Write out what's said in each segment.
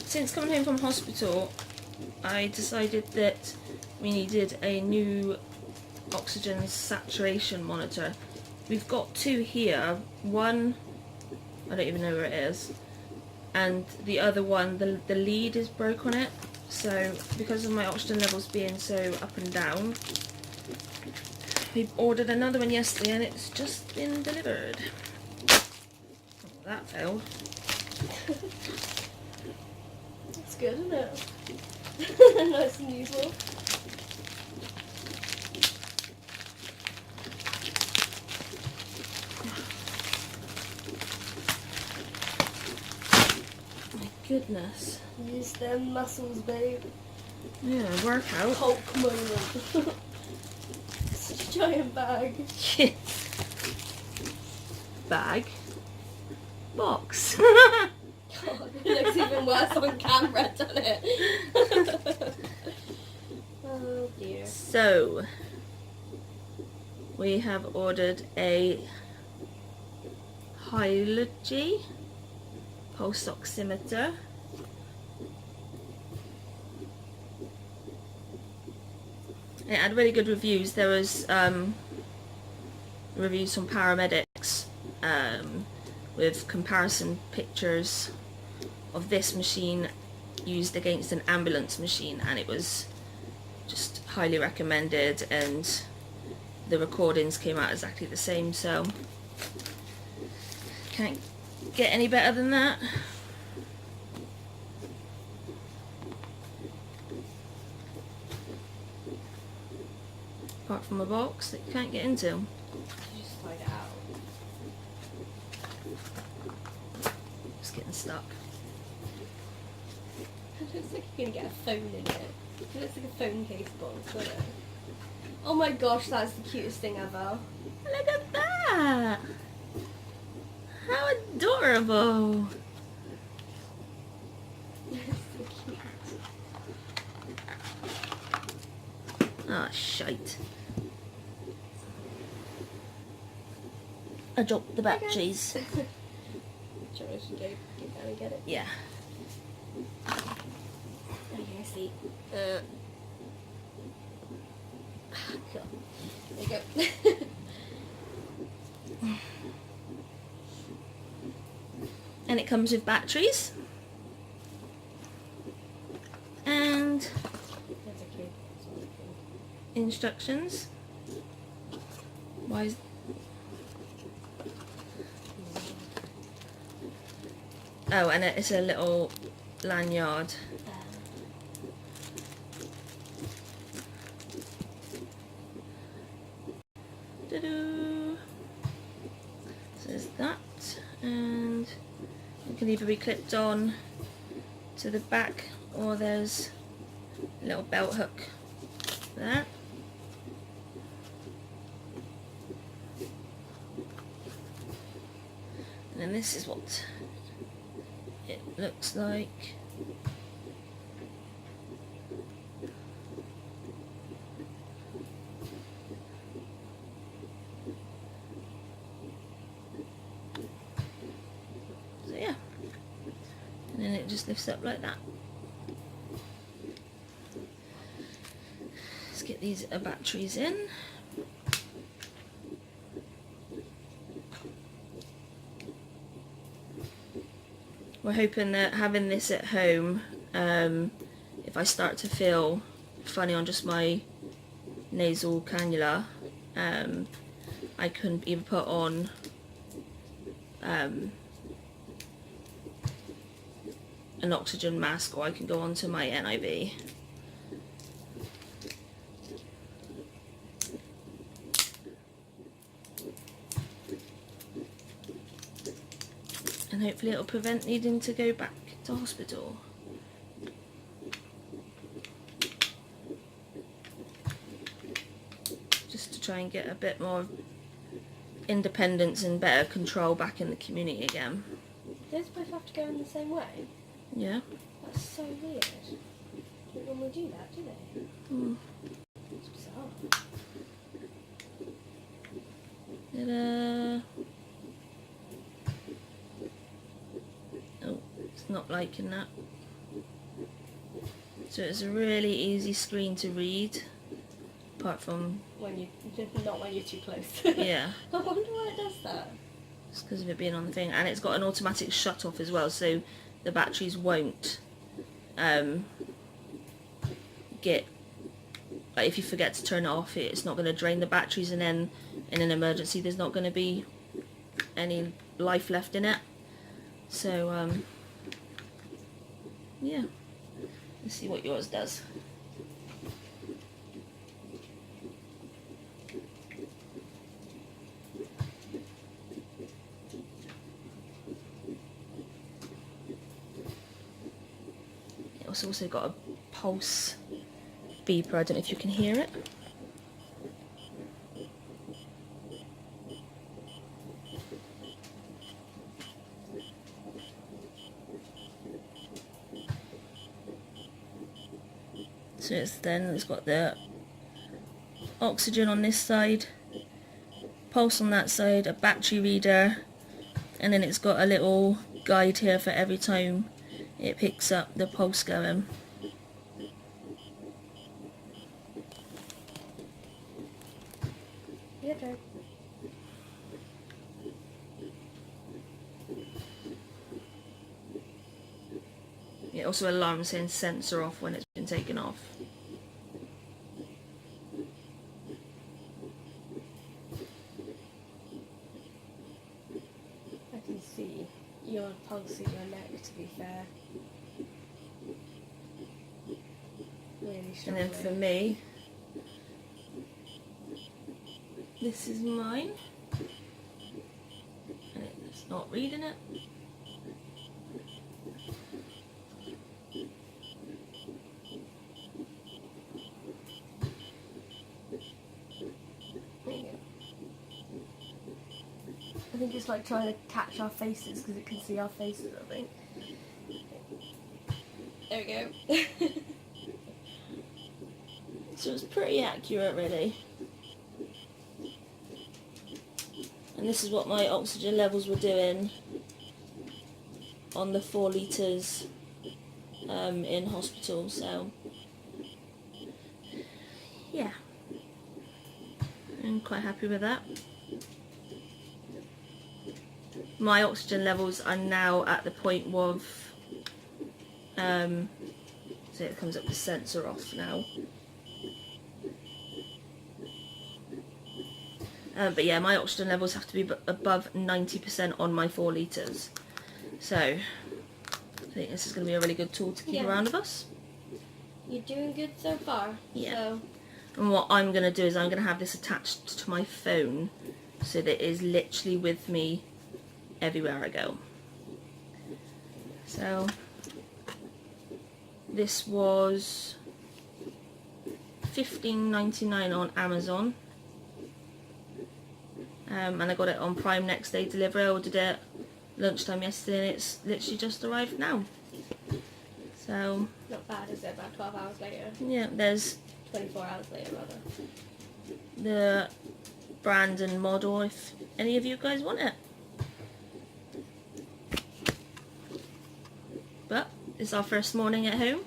Since coming home from hospital, I decided that we needed a new oxygen saturation monitor. We've got two here. One, I don't even know where it is, and the other one, the lead is broke on it. So because of my oxygen levels being so up and down, we ordered another one yesterday and it's just been delivered. Oh, that failed. That's good, isn't it? Nice and usual. My goodness. Use them muscles, babe. Yeah, workout. Hulk moment. Such a giant bag. Bag. Box. God, it looks even worse on camera, doesn't it? Oh dear. So, we have ordered a Allergies pulse oximeter. It had really good reviews. There was reviews from paramedics with comparison pictures of this machine used against an ambulance machine, and it was just highly recommended, and the recordings came out exactly the same, so can't get any better than that. Apart from a box that you can't get into. You just slide it out. It's getting stuck. It looks like you're gonna get a phone in it. It looks like a phone case box, doesn't it? Oh my gosh, that's the cutest thing ever. Look at that! How adorable! It's so cute. Ah, shite. I dropped the batteries. Do you want us to go get down and get it? Yeah. Oh yeah, I see. Cool. There you go. And it comes with batteries. And That's okay. instructions. Why is... Oh, and it's a little lanyard. Ta-da! So there's that, and it can either be clipped on to the back, or there's a little belt hook there. And then this is what it looks like. So yeah, and then it just lifts up like that. Let's get these batteries in. We're hoping that having this at home, if I start to feel funny on just my nasal cannula, I can either put on an oxygen mask, or I can go onto my NIV. And hopefully it'll prevent needing to go back to hospital. Just to try and get a bit more independence and better control back in the community again. They're supposed to have to go in the same way? Yeah. That's so weird. Don't normally do that, do they? Mm. It's bizarre. Ta-da. Oh. It's not liking that. So it's a really easy screen to read, apart from... not when you're too close. Yeah. I wonder why it does that. It's because of it being on the thing. And it's got an automatic shut off as well, so the batteries won't get... Like, if you forget to turn it off, it's not going to drain the batteries, and then in an emergency there's not going to be any life left in it. So, yeah. Let's see what yours does. It's also got a pulse beeper. I don't know if you can hear it. So it's got the oxygen on this side, pulse on that side, a battery reader, and then it's got a little guide here for every time it picks up the pulse going. Your turn. It also alarms saying sensor off when it's been taken off. I can see your pulse in your neck, to be fair. Really And then for struggling. me, this is mine. And it's not reading it. There you go. I think it's like trying to catch our faces because it can see our faces, I think. There we go. So it's pretty accurate, really. And this is what my oxygen levels were doing on the 4 litres in hospital, so yeah, I'm quite happy with that. My oxygen levels are now at the point of so it comes up with sensor off now. But yeah, my oxygen levels have to be above 90% on my 4 litres. So I think this is going to be a really good tool to keep around with us. You're doing good so far. Yeah. So. And what I'm going to do is I'm going to have this attached to my phone so that it is literally with me everywhere I go. So this was $15.99 on Amazon. And I got it on Prime next day delivery. I ordered it lunchtime yesterday and it's literally just arrived now. So Not bad, is it? About 12 hours later. yeah, there's 24 hours later, rather. the brand and model if any of you guys want it. But it's our first morning at home.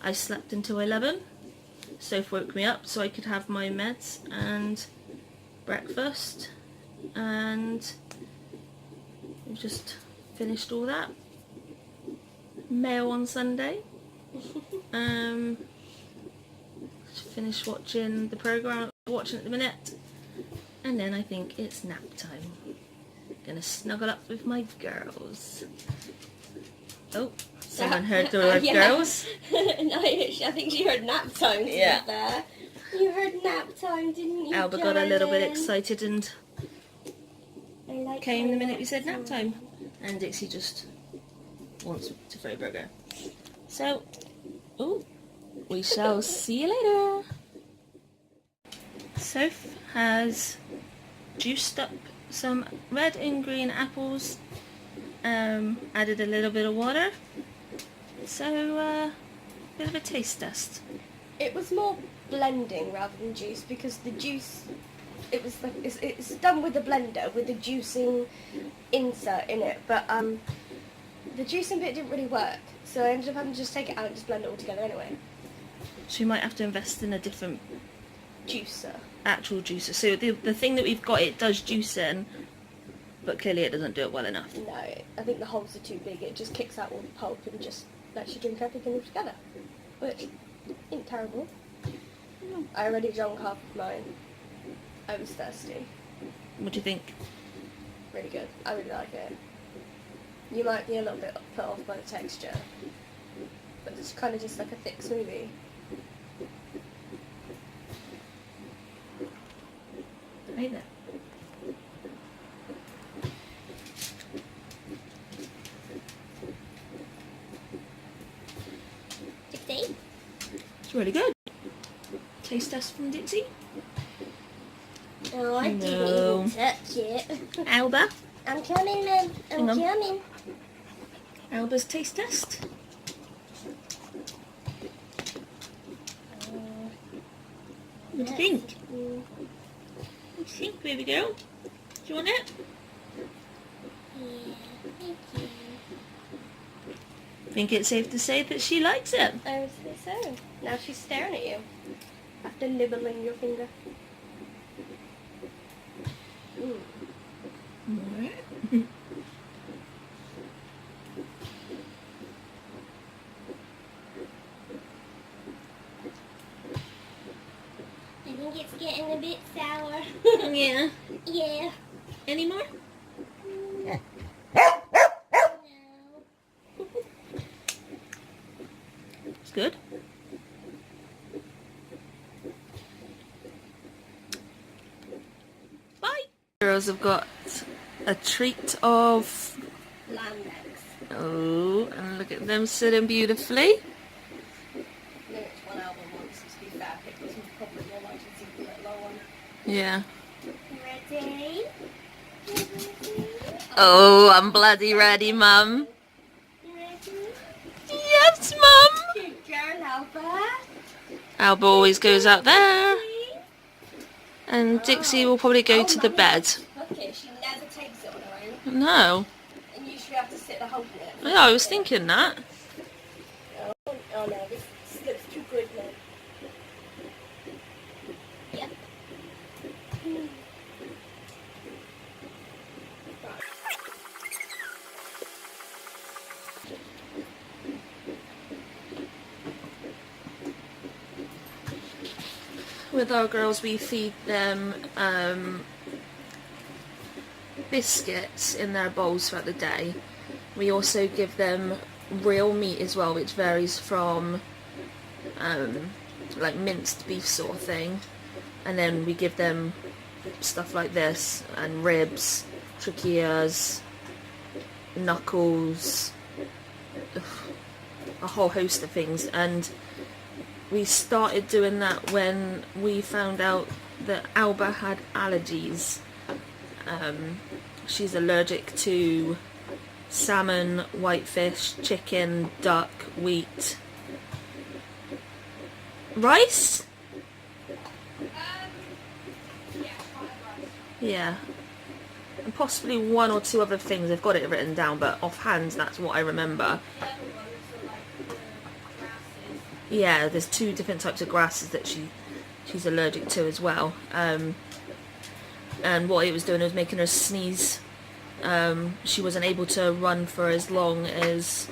I slept until 11. Soph woke me up so I could have my meds and breakfast, and we've just finished all that. Mail on Sunday. Just finished watching the programme I'm watching at the minute, and then I think it's nap time. Gonna snuggle up with my girls. Oh, someone heard the word girls. No, I think she heard nap time. Yeah. There. You heard nap time, didn't you? Alba got a little bit darling? excited and I like came the her minute we said nap time. time. And Dixie just wants to throw burger. So, ooh, we shall see you later. Soph has juiced up some red and green apples, added a little bit of water. So, bit of a taste test. It was more blending rather than juice because the juice, it was like it's done with a blender with the juicing insert in it, but the juicing bit didn't really work, so I ended up having to just take it out and just blend it all together anyway. So you might have to invest in a different Juicer. actual juicer. So the thing that we've got, it does juice in, but clearly it doesn't do it well enough. No, I think the holes are too big. It just kicks out all the pulp and just lets you drink everything all together, which ain't terrible. I already drank half of mine. I was thirsty. What do you think? Really good. I really like it. You might be a little bit put off by the texture, but it's kind of just like a thick smoothie. Right there. Dixie? It's really good. Taste test from Dixie. Oh, I No. didn't even touch it. Alba. I'm coming, Mum. I'm Hang on. coming. Alba's taste test. What do you think? What do you think, baby girl? Do you want it? Yeah, thank you. I think it's safe to say that she likes it. I would say so. Now she's staring at you after nibbling your finger. Alright. I think it's getting a bit sour. Yeah. Yeah. Any more? No. It's good. Bye. Girls have got a treat of... Lamb legs. Oh, and look at them sitting beautifully. No, which one Alba wants, to be fair. I picked this one probably more likely to be a little one. Yeah. Ready? Oh, I'm bloody ready, Mum. Ready? Yes, Mum. Cute girl, Alba. Alba always goes out there. And Dixie will probably go to the bed. Okay, she never takes it on her own. No. And usually have to sit there holding it. Yeah, I was thinking that. Oh no, this looks too good now. Yep. With our girls, we feed them biscuits in their bowls throughout the day. We also give them real meat as well, which varies from like minced beef sort of thing, and then we give them stuff like this, and ribs, tracheas, knuckles, a whole host of things. And we started doing that when we found out that Alba had allergies. She's allergic to salmon, whitefish, chicken, duck, wheat, rice? Yeah. And possibly one or two other things. I've got it written down, but offhand that's what I remember. Yeah, there's 2 different types of grasses that she's allergic to as well. And what it was doing was making her sneeze. She wasn't able to run for as long as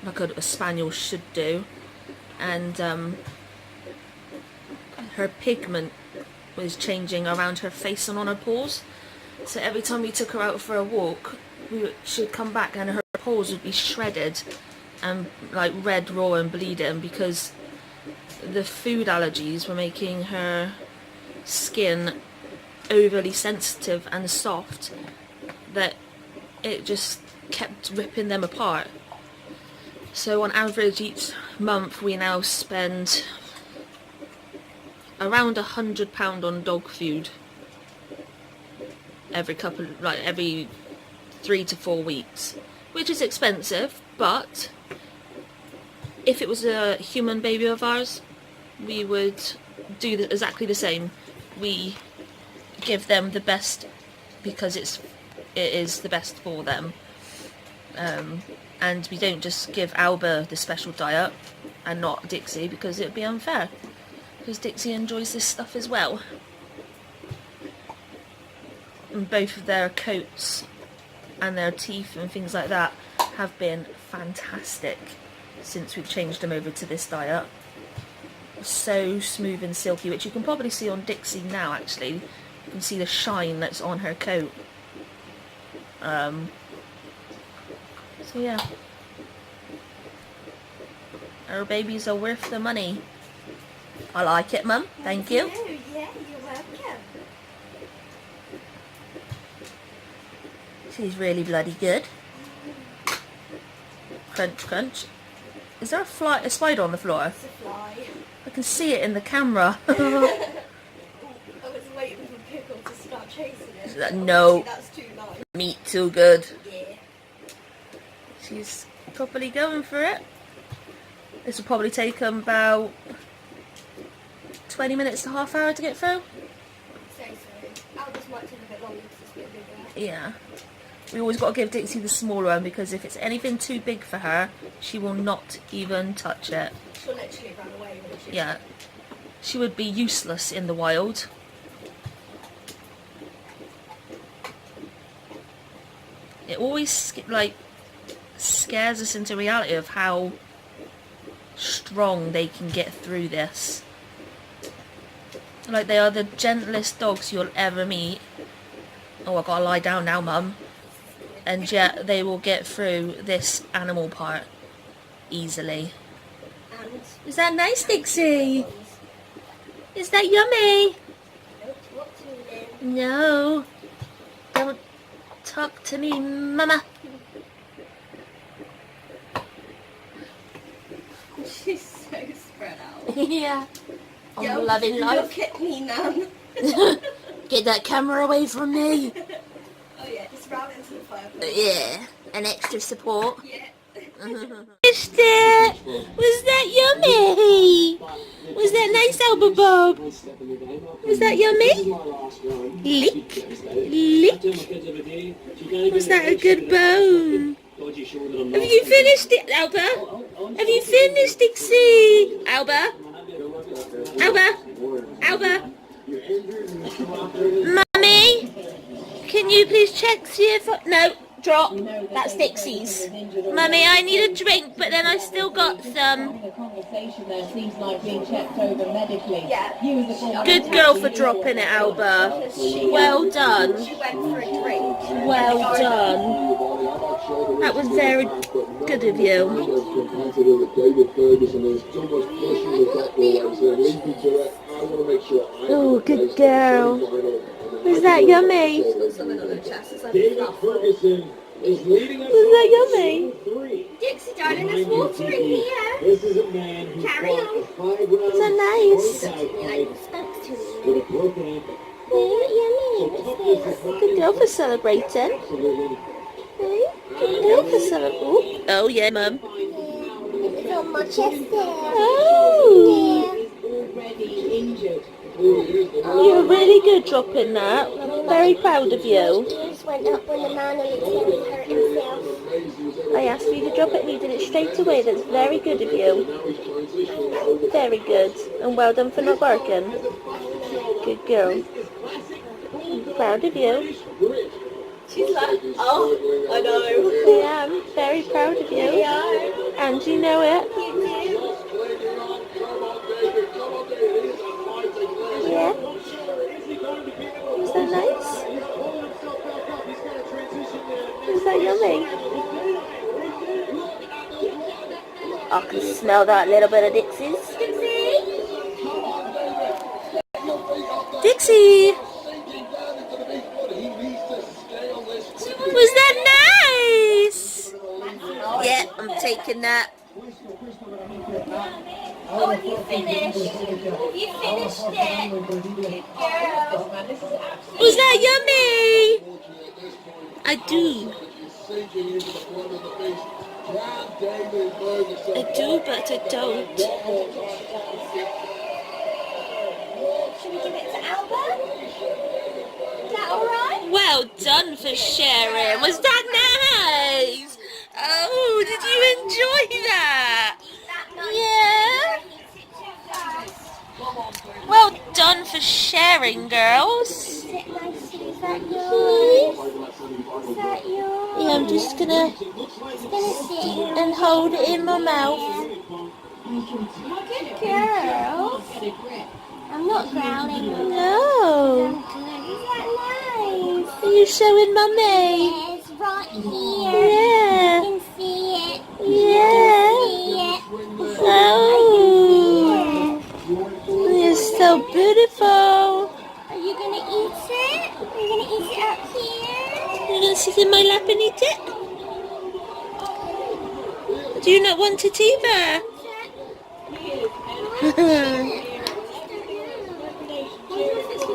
like a spaniel should do, and her pigment was changing around her face and on her paws. So every time we took her out for a walk, she would come back and her paws would be shredded and like red, raw and bleeding, because the food allergies were making her skin overly sensitive and soft, that it just kept ripping them apart. So on average each month we now spend around £100 on dog food every 3 to 4 weeks, which is expensive, but if it was a human baby of ours, we would do exactly the same. We give them the best because it is the best for them. And we don't just give Alba the special diet and not Dixie, because it would be unfair, because Dixie enjoys this stuff as well. And both of their coats and their teeth and things like that have been fantastic since we've changed them over to this diet. So smooth and silky, which you can probably see on Dixie now. Actually, you can see the shine that's on her coat. So yeah, our babies are worth the money. I like it, Mum. Thank you. Yeah, you're welcome. She's really bloody good. Crunch, crunch. Is there a spider on the floor? It's a fly. I can see it in the camera. I was waiting for Pickle to start chasing it. No. That's too nice. Meat too good. Yeah. She's properly going for it. This will probably take them about 20 minutes to half hour to get through. Say so. Albus might take a bit longer because it's a bit bigger. Yeah. We always got to give Dixie the smaller one, because if it's anything too big for her, she will not even touch it. She'll literally run away, won't she? Yeah. She would be useless in the wild. It always scares us into reality of how strong they can get through this. Like, they are the gentlest dogs you'll ever meet. Oh, I've got to lie down now, Mum. And yet they will get through this animal part easily. And Is that nice, Dixie? Is that yummy? what to do? No. Don't talk to me, Mama. She's so spread out. Yeah. I'm Yo, loving life. Look at me, Nan. Get that camera away from me. Oh yeah, just round into the fireplace. Yeah. An extra support. Yeah. Finished it. Was that yummy? Was that nice, Alba Bob? Was that yummy? Lick. Lick. Was that a good bone? Have you finished it, Alba? Have you finished, Dixie? Alba? Alba? Alba? Mummy? Can you please check, see if... No, drop. That's Dixie's. Mummy, I need a drink, but then I still got some. Good girl for dropping it, Alba. Well done. She went for a drink. Well done. That was very good of you. Oh, good girl. Was that yummy? Something on her chest. It's like Was that yummy? Dixie, darling, there's water in here. Carry on. Was that nice? You like spoke to me. Yummy. Good girl for celebrating. Good girl for celebrating. Oh yeah, Mum. It's on my chest there. Oh. You're really good dropping that. I'm very proud of you. Just went up when the man accidentally hurt himself. I asked you to drop it and you did it straight away. That's very good of you. Very good. And well done for not barking. Good girl. I'm proud of you. She's like, oh, I know. I am very proud of you. Yeah. And you know it. You do. Yeah. Is that nice? Is that yummy? I can smell that little bit of Dixie's. Dixie! Was that nice? Yeah, I'm taking that. Oh, have you finished? Have you finished it? Good girl. Was that yummy? I do. I do, but I don't. Should we give it to Alba? Is that alright? Well done for sharing. Was that nice? doing, girls? Sit nicely. Is that yours? Is that yours? Yeah, I'm just gonna Sit. and hold it in my mouth. Good girl. I'm not growling. No. Is that nice? Are you showing mummy? Yes, right here. Yeah. You can see it. Yeah. See it. Oh. You're so beautiful. Are you gonna eat it? Are you gonna eat it up here? You're gonna sit in my lap and eat it? Do you not want it either?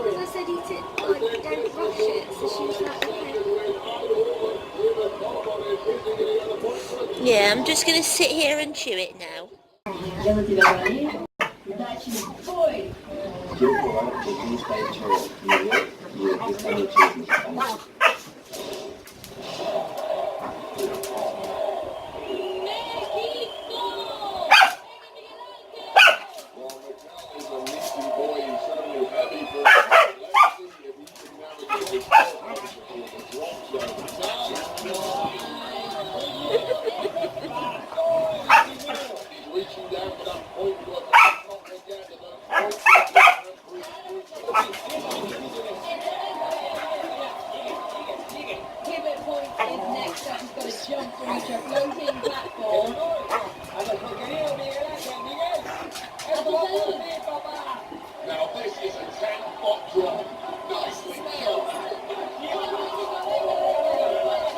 I said eat it, like, don't rush it, so she was like, okay. Yeah, I'm just gonna sit here and chew it now.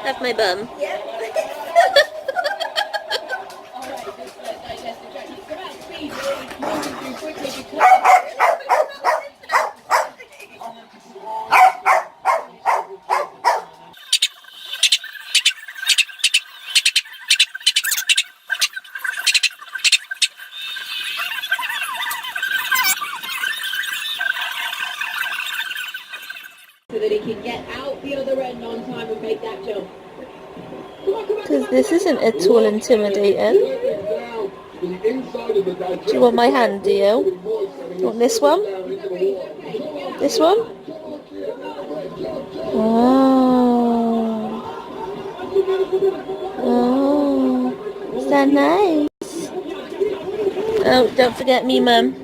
Have my bum. So that he can get out the other end on time and make that jump. Because this isn't at all intimidating. Do you want my hand, do you? Want this one? This one? Oh. Oh. Is that nice? Oh, don't forget me, Mum.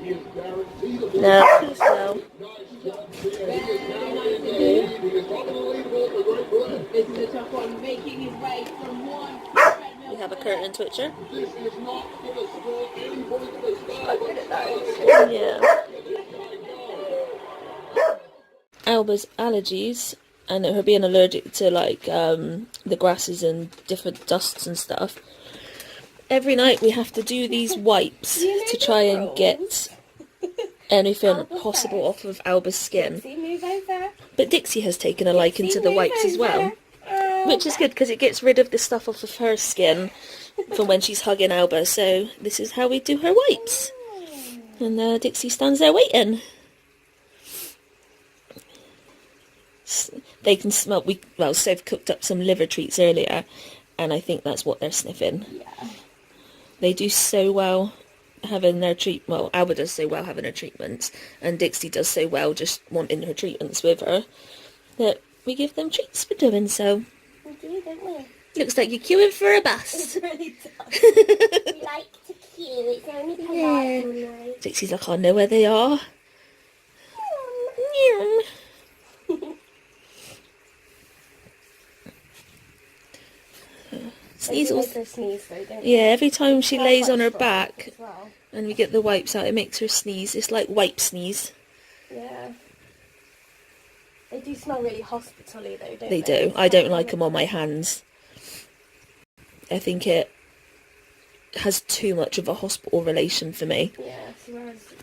No, too slow. This is a tough one, making his way from one. We have a curtain twitcher. Yeah. Alba's allergies and her being allergic to like the grasses and different dusts and stuff. Every night we have to do these wipes to try and get anything possible off of Alba's skin. But Dixie has taken a liking to the wipes as well. Which is good because it gets rid of the stuff off of her skin from when she's hugging Alba. So this is how we do her wipes. And Dixie stands there waiting. They can smell. Soph cooked up some liver treats earlier, and I think that's what they're sniffing. Yeah. They do so well having their treat. Well, Alba does so well having her treatments, and Dixie does so well just wanting her treatments with her that we give them treats for doing so. We do, don't we? Looks like you're queuing for a bus. It really does. We like to queue. It's only polite. Yeah. Dixie's like, I know where they are. Sneasel. Sneeze though, don't Yeah, every time she That's lays quite on her strong back as well. and we get the wipes out, it makes her sneeze. It's like wipe sneeze. Yeah. They do smell really hospital-y though, don't they? They do. I don't like them on my hands. I think it has too much of a hospital relation for me. Yeah, whereas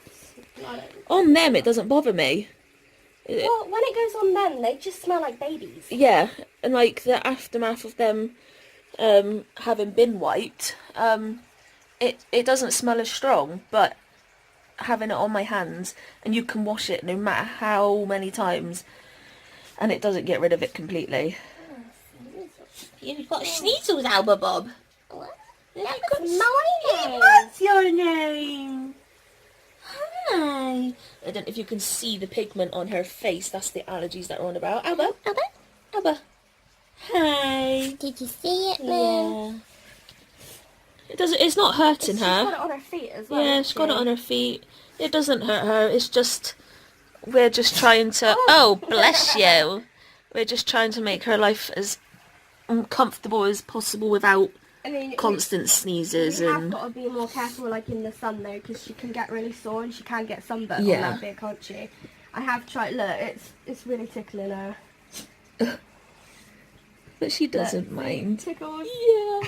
On them, it doesn't bother me. well, when it goes on them, they just smell like babies. Yeah, and like the aftermath of them having been wiped, it doesn't smell as strong, but having it on my hands, and you can wash it no matter how many times, and it doesn't get rid of it completely. You've got sneezels, Alba Bob. What? That's my name. What's your name? Hi. I don't know if you can see the pigment on her face. That's the allergies that are on about. Alba, Alba, Alba. Hi. Did you see it, Yeah. It doesn't. It's not hurting She's her. got it on her feet as well. Yeah, she's got it on her feet. It doesn't hurt her. It's just we're just trying to. Oh, bless you. We're just trying to make her life as comfortable as possible without constant sneezes you and. have got to be more careful, like in the sun though, because she can get really sore and she can get sunburnt Yeah. on that bit, can't she? I have tried. Look, it's really tickling her. But she doesn't Look, mind. Tickles. Yeah.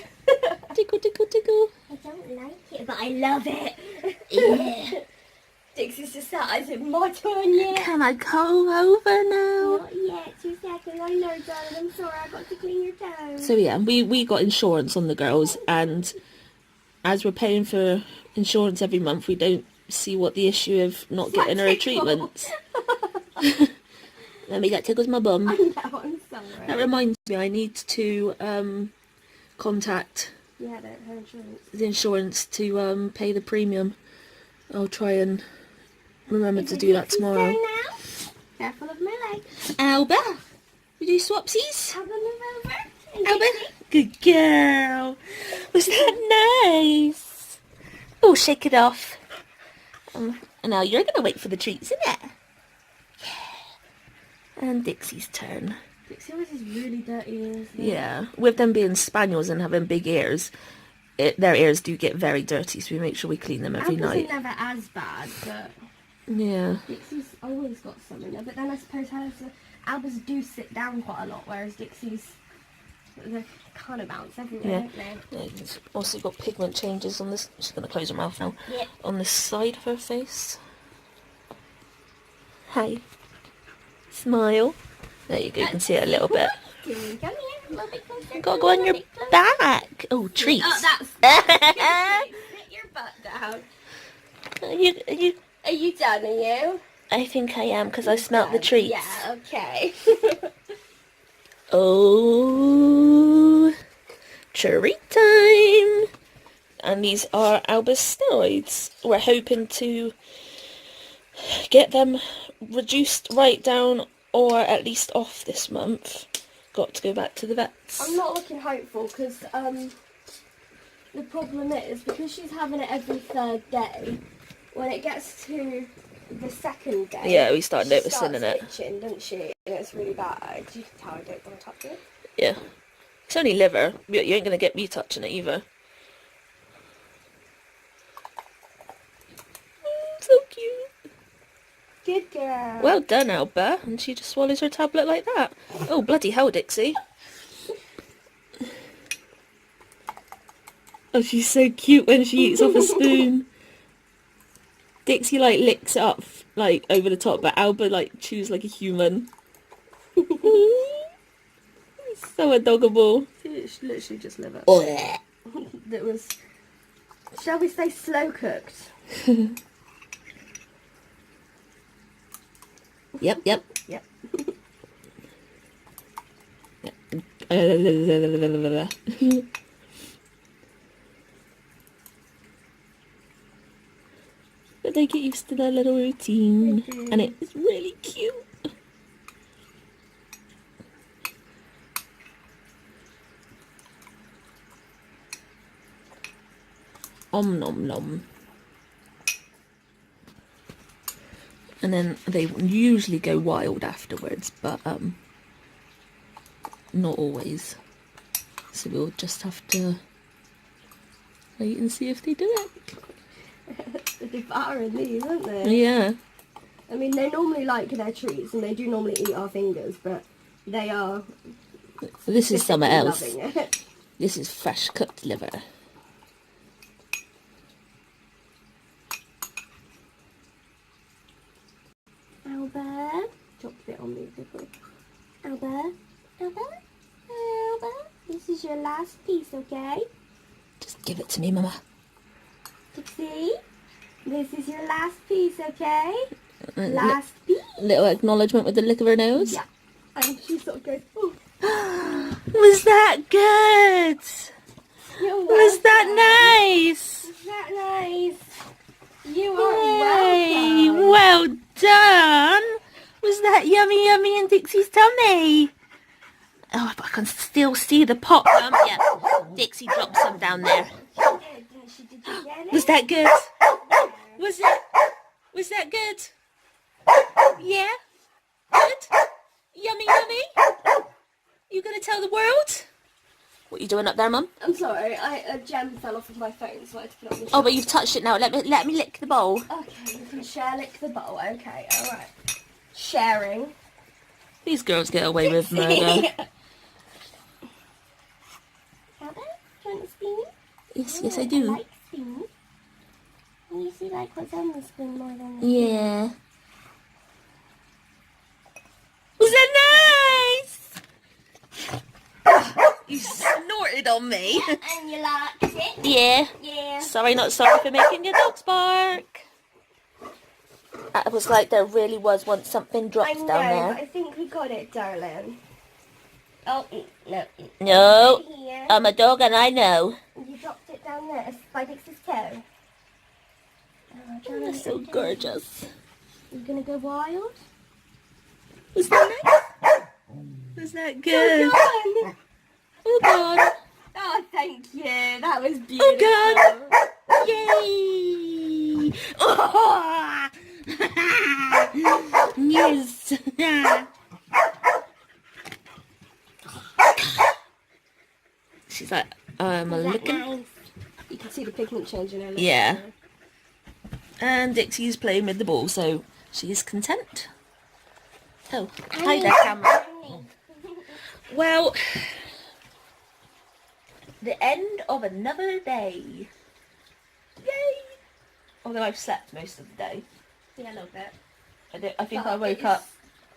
Tickle, tickle, tickle. I don't like it, but I love it. Yeah. Dixie's just sat. Is it my turn yet? Can I go over now? Not yet. 2 seconds. I know, darling. I'm sorry. I got to clean your toes. So yeah, we got insurance on the girls, and as we're paying for insurance every month, we don't see what the issue of not getting her treatments. Let me, that tickles my bum. I know, I'm sorry. That reminds me, I need to contact Yeah, her insurance. the insurance to pay the premium. I'll try and remember to do that tomorrow. Now? Careful of my leg. Alba, we do swapsies? Alba, move over. Alba, good girl. Was that nice? Oh, shake it off. And now you're going to wait for the treats, isn't it? Yeah. And Dixie's turn. Dixie always has really dirty ears. Yeah, with them being spaniels and having big ears, their ears do get very dirty, so we make sure we clean them every Alba's night. never as bad, but Yeah. Dixie's always got some in her. But then I suppose Alba's do sit down quite a lot, whereas Dixie's, they kind of bounce everywhere, Yeah. don't they? Yeah, it's also got pigment changes on this. She's going to close her mouth now. Yeah. On this side of her face. Hi. Smile. There you go, you can see it a little bit. Come here, a little bit closer. You gotta go on your back. Oh, treats. Oh, that's... Sit your butt down. Are you done, are you? I think I am, because I smelt the treats. Yeah, okay. Oh, treat time. And these are Alba's steroids. We're hoping to get them reduced right down, or at least off this month. Got to go back to the vets. I'm not looking hopeful because the problem is, because she's having it every 3rd day, when it gets to the 2nd day, Yeah, we start she noticing it. starts itching, doesn't she? And it's really bad. You can tell I don't want to touch it. Yeah. It's only liver. You ain't going to get me touching it either. So cute. Good girl. Well done, Alba. And she just swallows her tablet like that. Oh, bloody hell, Dixie. Oh, she's so cute when she eats off a spoon. Dixie, like, licks it up, like, over the top, but Alba, like, chews like a human. So adorable. It's literally just liver. Blech. That was, shall we say, slow cooked? Yep. Yep. But they get used to their little routine, and it's really cute. Om nom nom. And then they usually go wild afterwards, but not always. So we'll just have to wait and see if they do it. They're devouring these, aren't they? Yeah. I mean, they normally like their treats, and they do normally eat our fingers, but they are... This is something else. loving it. This is fresh cooked liver. Alba, dropped it on me, Dipple. Alba, this is your last piece, okay? Just give it to me, Mama. Dixie, this is your last piece, okay? Last piece. Little acknowledgement with the lick of her nose. Yeah. And she sort of goes, oh. Was that good? You're Was that welcome. nice? Was that nice? You are welcome. Yummy, yummy in Dixie's tummy. Oh, but I can still see the pot. Yeah, Dixie dropped some down there. Was that good? Was that good? Yeah? Good? Yummy, yummy? You gonna tell the world? What are you doing up there, Mum? I'm sorry, a gem fell off of my phone, so I had to put it on the shelf. Oh, but you've touched it now. Let me lick the bowl. Okay, you can share lick the bowl. Okay, alright. Sharing. These girls get away with murder. Alba, do you want a spoon? Yes, I do. I like spoons. You usually like what's on the spoon more than the Yeah. Was that nice? You snorted on me. And you liked it? Yeah. Yeah. Sorry, not sorry for making your dogs bark. It was like there really was once something I dropped know, down but there. I think we got it, darling. Oh, no. No, Here. I'm a dog and I know. You dropped it down there by Dixie's toe. Oh, You're so gorgeous. You gonna go wild? Was that nice? Was that good? Oh, Oh God. oh, thank you. That was beautiful. Oh God. Yay. Oh. Yes. She's like, looking. Nice? You can see the pigment change in her lips. Yeah. And Dixie's playing with the ball, so she is content. Oh, hi there, camera. Well, the end of another day. Yay! Although I've slept most of the day. Yeah, a little bit. I think But I woke it's up.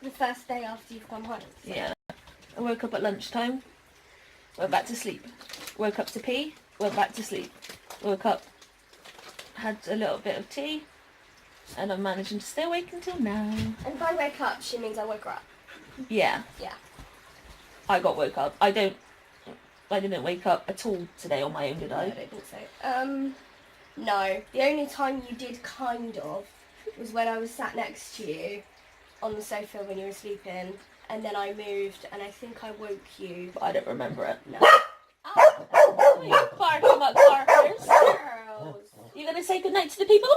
the first day after you've gone home. So. Yeah. I woke up at lunchtime. Went back to sleep. Woke up to pee. Went back to sleep. Woke up. Had a little bit of tea. And I'm managing to stay awake until now. And by wake up, she means I woke her up. Yeah. Yeah. I got woke up. I didn't wake up at all today on my own, did No, I? I don't think so. No. The only time you did kind of was when I was sat next to you on the sofa when you were sleeping, and then I moved, and I think I woke you. But I don't remember it. No. Oh, you're barking up barkers. Girls. You gonna say goodnight to the people?